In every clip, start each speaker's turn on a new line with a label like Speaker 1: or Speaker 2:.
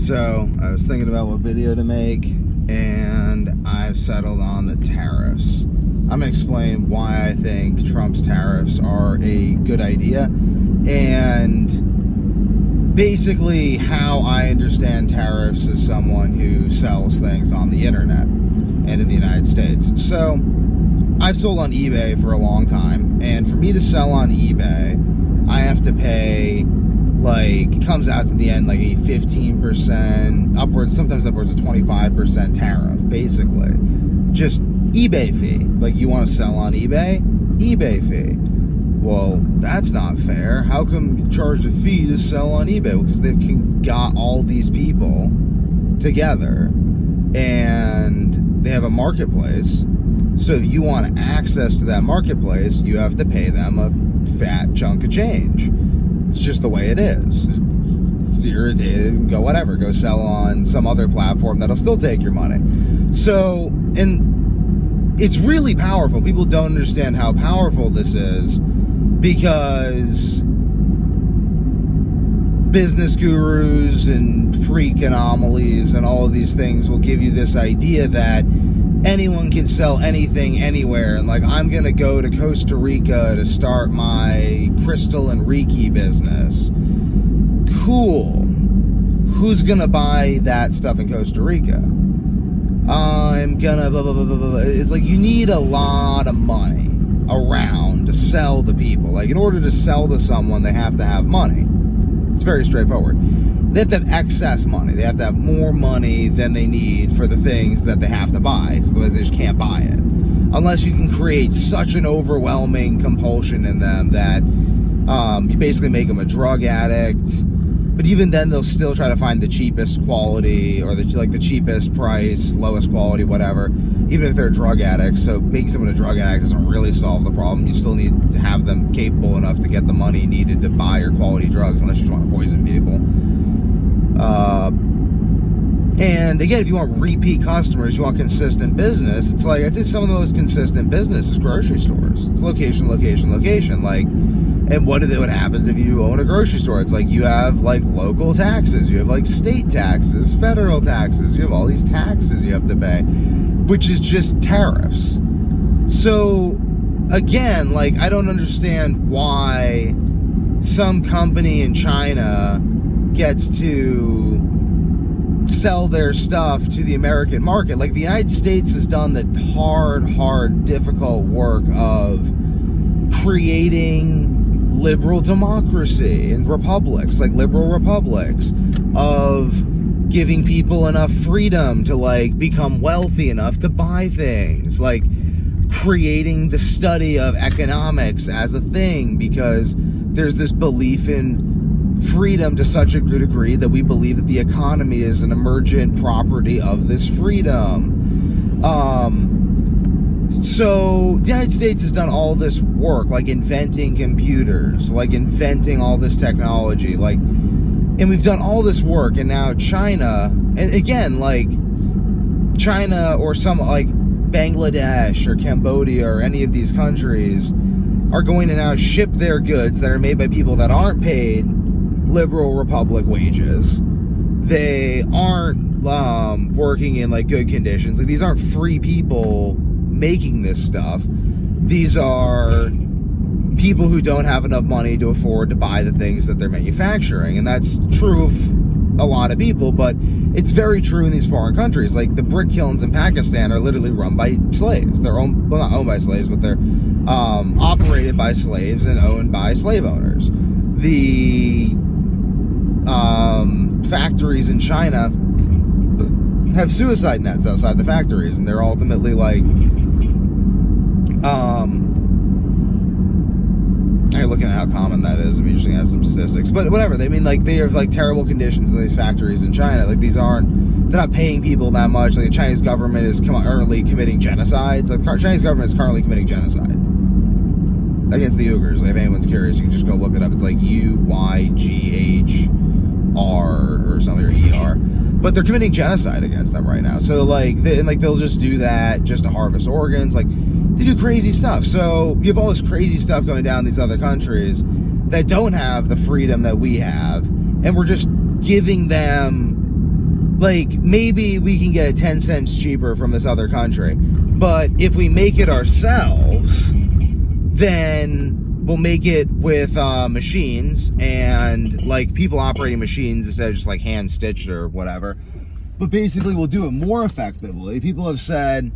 Speaker 1: So I was thinking about what video to make, and I've settled on the tariffs. I'm going to explain why I think Trump's tariffs are a good idea, and basically how I understand tariffs as someone who sells things on the internet and in the United States. So I've sold on eBay for a long time, and for me to sell on eBay, I have to pay, it comes out to the end like a 15%, sometimes upwards of 25% tariff, basically. Just eBay fee. Like, you want to sell on eBay? eBay fee. Well, that's not fair. How come you charge a fee to sell on eBay? Well, because they've got all these people together, and they have a marketplace. So if you want access to that marketplace, you have to pay them a fat chunk of change. It's just the way it is. It's irritated, go sell on some other platform that'll still take your money. So, and it's really powerful. People don't understand how powerful this is, because business gurus and freak anomalies and all of these things will give you this idea that anyone can sell anything anywhere, and I'm gonna go to Costa Rica to start my crystal and Reiki business. Cool. Who's gonna buy that stuff in Costa Rica? I'm gonna blah, blah, blah, blah, blah. It's you need a lot of money around to sell to people. In order to sell to someone, they have to have money. It's very straightforward. They have to have excess money. They have to have more money than they need for the things that they have to buy, because they just can't buy it. Unless you can create such an overwhelming compulsion in them that you basically make them a drug addict. But even then, they'll still try to find the cheapest quality, or the cheapest price, lowest quality, whatever, even if they're a drug addict. So making someone a drug addict doesn't really solve the problem. You still need to have them capable enough to get the money needed to buy your quality drugs, unless you just want to poison people. And again, if you want repeat customers, you want consistent business, it's I'd say some of the most consistent business is grocery stores. It's location, location, location. And what happens if you own a grocery store? It's you have local taxes, you have state taxes, federal taxes, you have all these taxes you have to pay, which is just tariffs. So again, I don't understand why some company in China gets to sell their stuff to the American market. The United States has done the hard, difficult work of creating liberal democracy and republics, liberal republics, of giving people enough freedom to become wealthy enough to buy things, creating the study of economics as a thing, because there's this belief in freedom to such a good degree that we believe that the economy is an emergent property of this freedom. So the United States has done all this work, inventing computers, inventing all this technology, and we've done all this work, and now China, and again, China or some Bangladesh or Cambodia or any of these countries are going to now ship their goods that are made by people that aren't paid liberal republic wages. They aren't working in good conditions. These aren't free people making this stuff. These are people who don't have enough money to afford to buy the things that they're manufacturing, and that's true of a lot of people, but it's very true in these foreign countries. The brick kilns in Pakistan are literally run by slaves. They're not owned by slaves, but they're operated by slaves and owned by slave owners. The factories in China have suicide nets outside the factories, and they're ultimately I'm looking at how common that is. I'm just at some statistics, but whatever. They they have terrible conditions in these factories in China. They're not paying people that much. The Chinese government is currently committing genocide. The Chinese government is currently committing genocide against the Uyghurs. If anyone's curious, you can just go look it up. It's UYGHR or something, or ER. But they're committing genocide against them right now. So they'll just do that just to harvest organs. They do crazy stuff. So you have all this crazy stuff going down in these other countries that don't have the freedom that we have, and we're just giving them Like, maybe we can get 10 cents cheaper from this other country. But if we make it ourselves, then we'll make it with machines and like people operating machines instead of just like hand stitched or whatever. But basically we'll do it more effectively. People have said,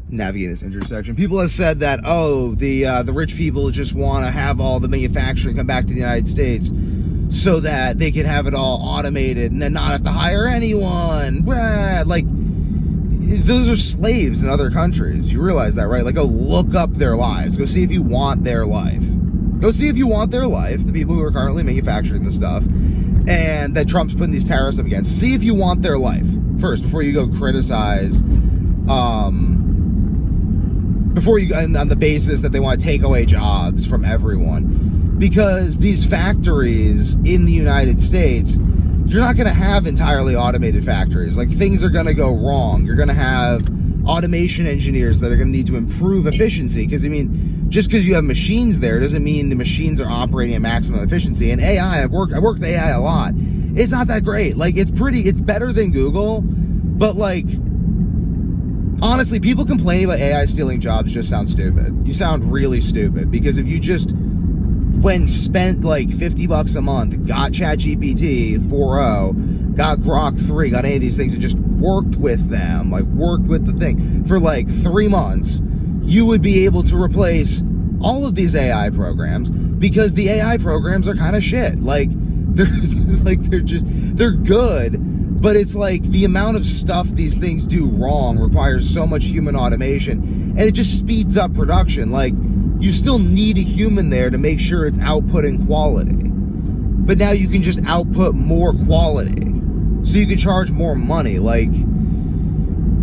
Speaker 1: navigate this intersection, people have said that, oh, the rich people just want to have all the manufacturing come back to the United States so that they can have it all automated and then not have to hire anyone. Like, those are slaves in other countries. You realize that, right? Like, go look up their lives. Go see if you want their life. Go see if you want their life, the people who are currently manufacturing the stuff, and that Trump's putting these tariffs up against. See if you want their life first before you go criticize, before you, on the basis that they want to take away jobs from everyone. Because these factories in the United States, you're not going to have entirely automated factories. Like, things are going to go wrong. You're going to have automation engineers that are going to need to improve efficiency. Because, I mean, just because you have machines there doesn't mean the machines are operating at maximum efficiency. And AI, I've worked with AI a lot. It's not that great. Like, it's better than Google. But, like, honestly, people complaining about AI stealing jobs just sound stupid. You sound really stupid. Because if you just spent like $50 a month, got ChatGPT 4.0, got Grok 3, got any of these things, and just worked with them, like worked with the thing for like 3 months, you would be able to replace all of these AI programs, because the AI programs are kind of shit. Like, they're good, but it's like the amount of stuff these things do wrong requires so much human automation, and it just speeds up production. Like, you still need a human there to make sure it's outputting quality. But now you can just output more quality. So you can charge more money. Like,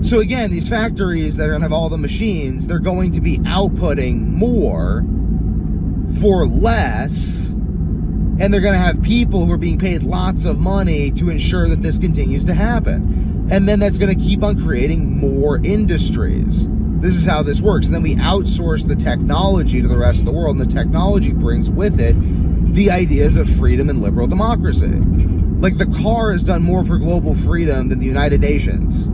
Speaker 1: so again, these factories that are going to have all the machines, they're going to be outputting more for less. And they're going to have people who are being paid lots of money to ensure that this continues to happen. And then that's going to keep on creating more industries. This is how this works. And then we outsource the technology to the rest of the world, and the technology brings with it the ideas of freedom and liberal democracy. Like, the car has done more for global freedom than the United Nations.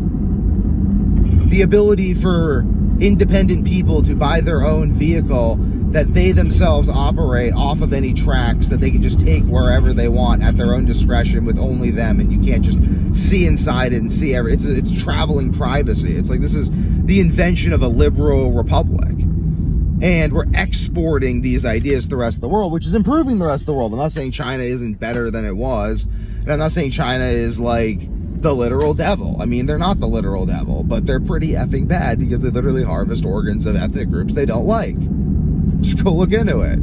Speaker 1: The ability for independent people to buy their own vehicle that they themselves operate off of any tracks that they can just take wherever they want at their own discretion with only them, and you can't just see inside it and see it's traveling privacy. It's like, this is the invention of a liberal republic, and we're exporting these ideas to the rest of the world, which is improving the rest of the world. I'm not saying China isn't better than it was, and I'm not saying China is like the literal devil. I mean, they're not the literal devil, but they're pretty effing bad because they literally harvest organs of ethnic groups they don't like. Just go look into it.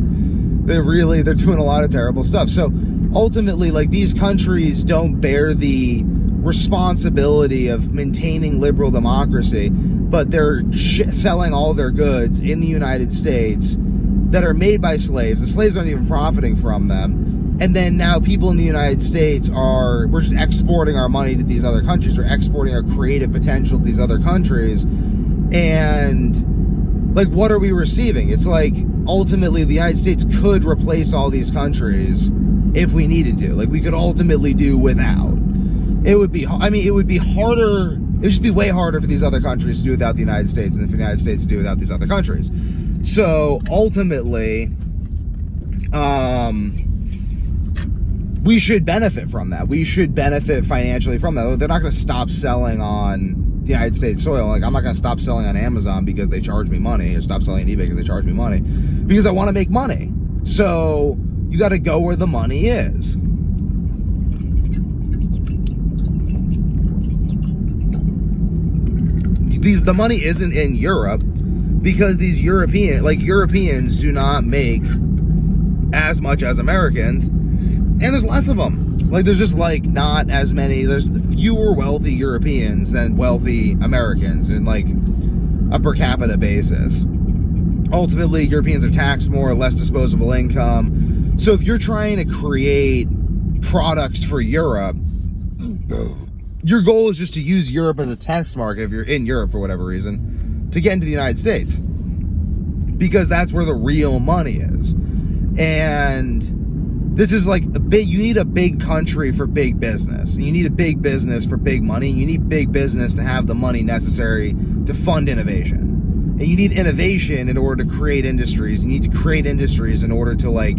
Speaker 1: They're doing a lot of terrible stuff. So ultimately, like, these countries don't bear the responsibility of maintaining liberal democracy, but they're selling all their goods in the United States that are made by slaves. The slaves aren't even profiting from them. And then now people in the United States we're just exporting our money to these other countries. We're exporting our creative potential to these other countries. And, like, what are we receiving? It's like, ultimately, the United States could replace all these countries if we needed to. Like, we could ultimately do without. It would be harder. It would just be way harder for these other countries to do without the United States than for the United States to do without these other countries. So, ultimately, we should benefit from that. We should benefit financially from that. They're not going to stop selling on the United States soil. Like, I'm not going to stop selling on Amazon because they charge me money, or stop selling on eBay because they charge me money, because I want to make money. So you got to go where the money is. The money isn't in Europe because these Europeans do not make as much as Americans, and there's less of them. Like, there's just, like, not as many, there's fewer wealthy Europeans than wealthy Americans in, like, a per capita basis. Ultimately, Europeans are taxed more, less disposable income. So if you're trying to create products for Europe, your goal is just to use Europe as a test market, if you're in Europe for whatever reason, to get into the United States. Because that's where the real money is. And this is like you need a big country for big business. And you need a big business for big money. And you need big business to have the money necessary to fund innovation. And you need innovation in order to create industries. You need to create industries in order to like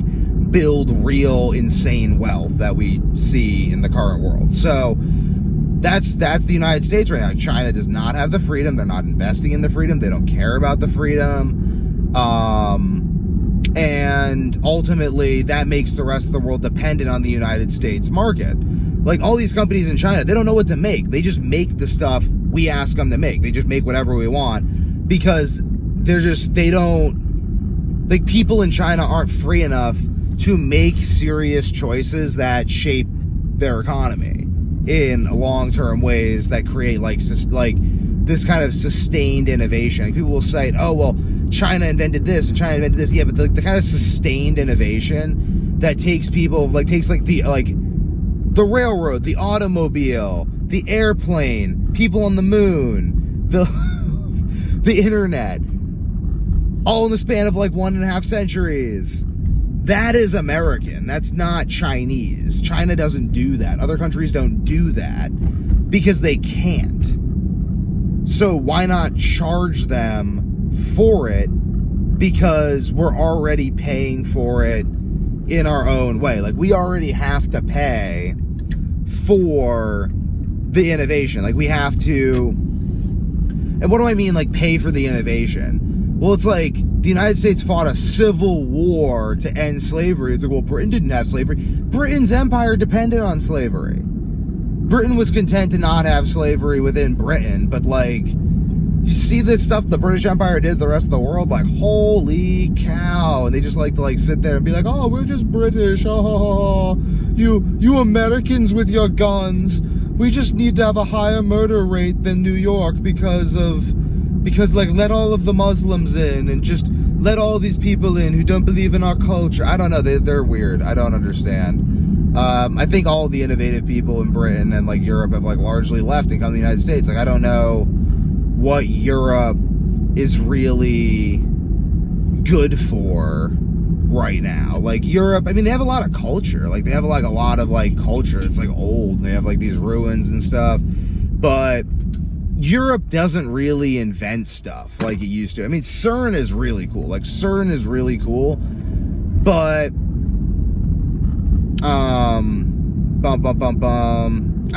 Speaker 1: build real insane wealth that we see in the current world. So that's the United States right now. China does not have the freedom. They're not investing in the freedom. They don't care about the freedom. And ultimately that makes the rest of the world dependent on the United States market. Like all these companies in China, they don't know what to make. They just make the stuff we ask them to make. They just make whatever we want because they don't, like people in China aren't free enough to make serious choices that shape their economy in long-term ways that create like this kind of sustained innovation. Like people will cite, oh, well, China invented this and China invented this. Yeah, but the kind of sustained innovation that takes people, like takes like the railroad, the automobile, the airplane, people on the moon, the internet, all in the span of like 1.5 centuries. That is American. That's not Chinese. China doesn't do that. Other countries don't do that because they can't. So why not charge them for it? Because we're already paying for it in our own way. Like we already have to pay for the innovation. Like we have to, and what do I mean like pay for the innovation? Well, it's like the United States fought a civil war to end slavery. It's like, well, Britain didn't have slavery. Britain's empire depended on slavery. Britain was content to not have slavery within Britain, but like, you see this stuff the British Empire did to the rest of the world, like, holy cow. And they just like to like sit there and be like, oh, we're just British. Oh, you Americans with your guns. We just need to have a higher murder rate than New York because like let all of the Muslims in and just let all these people in who don't believe in our culture. I don't know. They're weird. I don't understand. I think all the innovative people in Britain and like Europe have like largely left and come to the United States. Like I don't know what Europe is really good for right now. Like Europe, I mean, they have a lot of culture. Like they have like a lot of like culture. It's like old. And they have like these ruins and stuff. But Europe doesn't really invent stuff like it used to. I mean, CERN is really cool. Like CERN is really cool. But I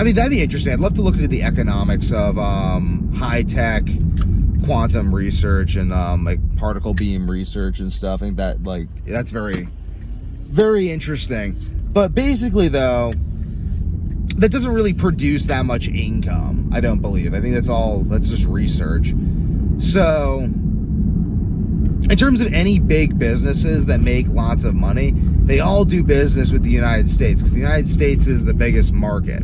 Speaker 1: mean, that'd be interesting. I'd love to look into the economics of high-tech quantum research and like particle beam research and stuff. I think that like that's very, very interesting. But basically though, that doesn't really produce that much income, I don't believe. I think that's just research. So in terms of any big businesses that make lots of money, they all do business with the United States because the United States is the biggest market.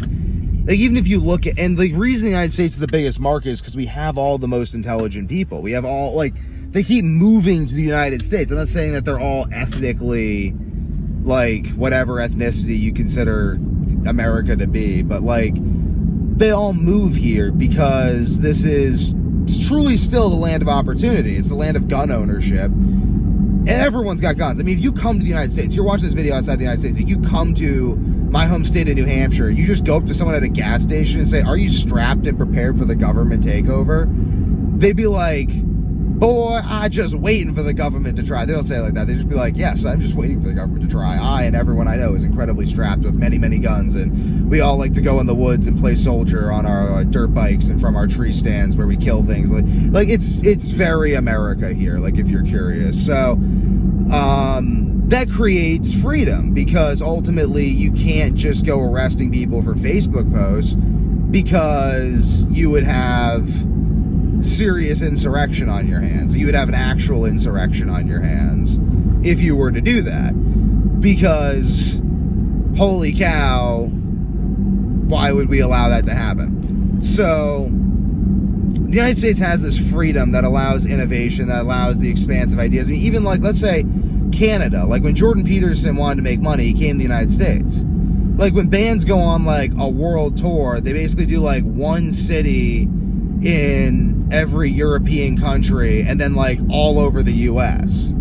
Speaker 1: Like even if you look at, and the reason the United States is the biggest market is because we have all the most intelligent people. We have all, like, they keep moving to the United States. I'm not saying that they're all ethnically, like, whatever ethnicity you consider America to be, but like, they all move here because it's truly still the land of opportunity. It's the land of gun ownership. And everyone's got guns. I mean, if you come to the United States, you're watching this video outside the United States, if you come to my home state of New Hampshire, you just go up to someone at a gas station and say, are you strapped and prepared for the government takeover? They'd be like, boy, I just waiting for the government to try. They don't say it like that. They just be like, yes, I'm just waiting for the government to try. I and everyone I know is incredibly strapped with many, many guns, and we all like to go in the woods and play soldier on our dirt bikes and from our tree stands where we kill things. Like it's very America here, like if you're curious. So that creates freedom because ultimately you can't just go arresting people for Facebook posts because you would have serious insurrection on your hands. You would have an actual insurrection on your hands if you were to do that. Because, holy cow, why would we allow that to happen? So, the United States has this freedom that allows innovation, that allows the expanse of ideas. I mean, even like, let's say, Canada. Like, when Jordan Peterson wanted to make money, he came to the United States. Like, when bands go on, like, a world tour, they basically do, like, one city in every European country and then like all over the US.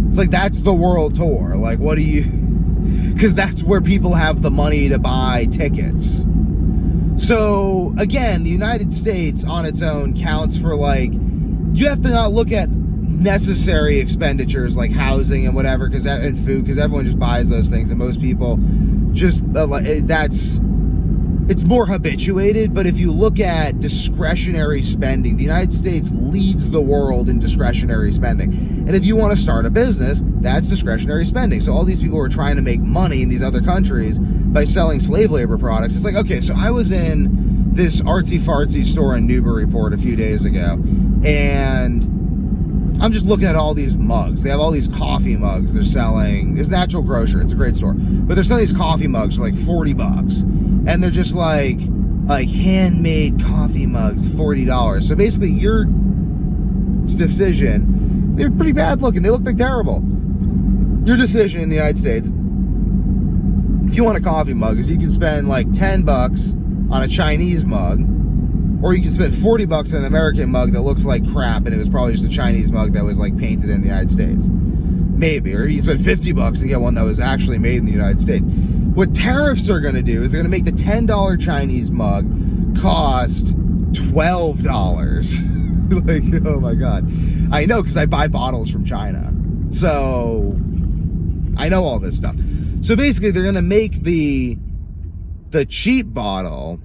Speaker 1: It's like that's the world tour. Like what do you because that's where people have the money to buy tickets. So again, the United States on its own counts for, like, you have to not look at necessary expenditures like housing and whatever, and food, because everyone just buys those things, and most people just it's more habituated. But if you look at discretionary spending, the United States leads the world in discretionary spending. And if you want to start a business, that's discretionary spending. So all these people who are trying to make money in these other countries by selling slave labor products, it's like, okay, so I was in this artsy-fartsy store in Newburyport a few days ago, and I'm just looking at all these mugs. They have all these coffee mugs they're selling. It's Natural Grocer. It's a great store. But they're selling these coffee mugs for like $40. And they're just like handmade coffee mugs, $40. So basically your decision, they're pretty bad looking. They look like terrible. Your decision in the United States, if you want a coffee mug, is you can spend like $10 on a Chinese mug, or you can spend $40 on an American mug that looks like crap, and it was probably just a Chinese mug that was like painted in the United States. Maybe. Or you spend $50 to get one that was actually made in the United States. What tariffs are going to do is they're going to make the $10 Chinese mug cost $12. Like, oh my God. I know, because I buy bottles from China. So I know all this stuff. So basically they're going to make the cheap bottle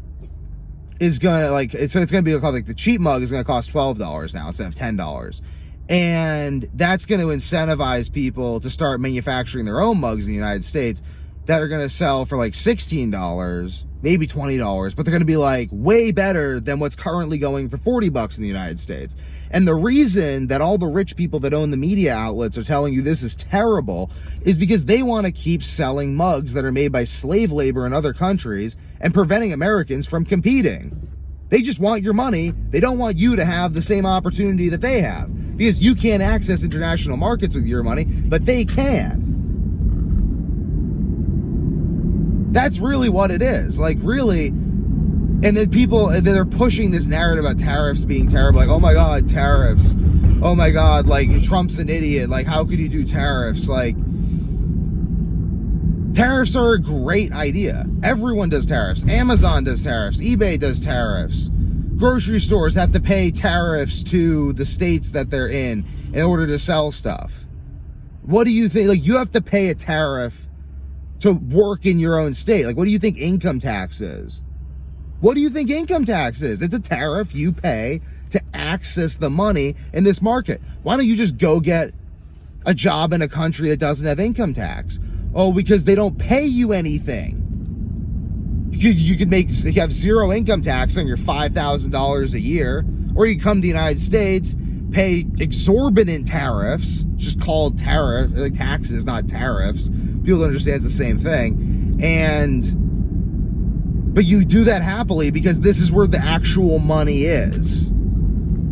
Speaker 1: is going to, like, so it's going to be called, like, the cheap mug is going to cost $12 now instead of $10. And that's going to incentivize people to start manufacturing their own mugs in the United States that are going to sell for like $16, maybe $20, but they're going to be like way better than what's currently going for $40 in the United States. And the reason that all the rich people that own the media outlets are telling you this is terrible is because they want to keep selling mugs that are made by slave labor in other countries and preventing Americans from competing. They just want your money. They don't want you to have the same opportunity that they have, because you can't access international markets with your money, but they can. That's really what it is. Like, really. And then people, they're pushing this narrative about tariffs being terrible. Like, oh my God, tariffs. Oh my God, like, Trump's an idiot. Like, how could you do tariffs? Like, tariffs are a great idea. Everyone does tariffs. Amazon does tariffs. eBay does tariffs. Grocery stores have to pay tariffs to the states that they're in order to sell stuff. What do you think? Like, you have to pay a tariff to work in your own state. Like, what do you think income tax is? What do you think income tax is? It's a tariff you pay to access the money in this market. Why don't you just go get a job in a country that doesn't have income tax? Oh, because they don't pay you anything. You could you have zero income tax on your $5,000 a year, or you come to the United States, pay exorbitant tariffs, just called tariff, like taxes, not tariffs. People don't understand it's the same thing. But you do that happily because this is where the actual money is.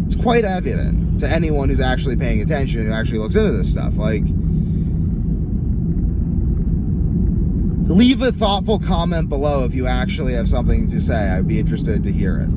Speaker 1: It's quite evident to anyone who's actually paying attention, who actually looks into this stuff. Like, leave a thoughtful comment below if you actually have something to say. I'd be interested to hear it.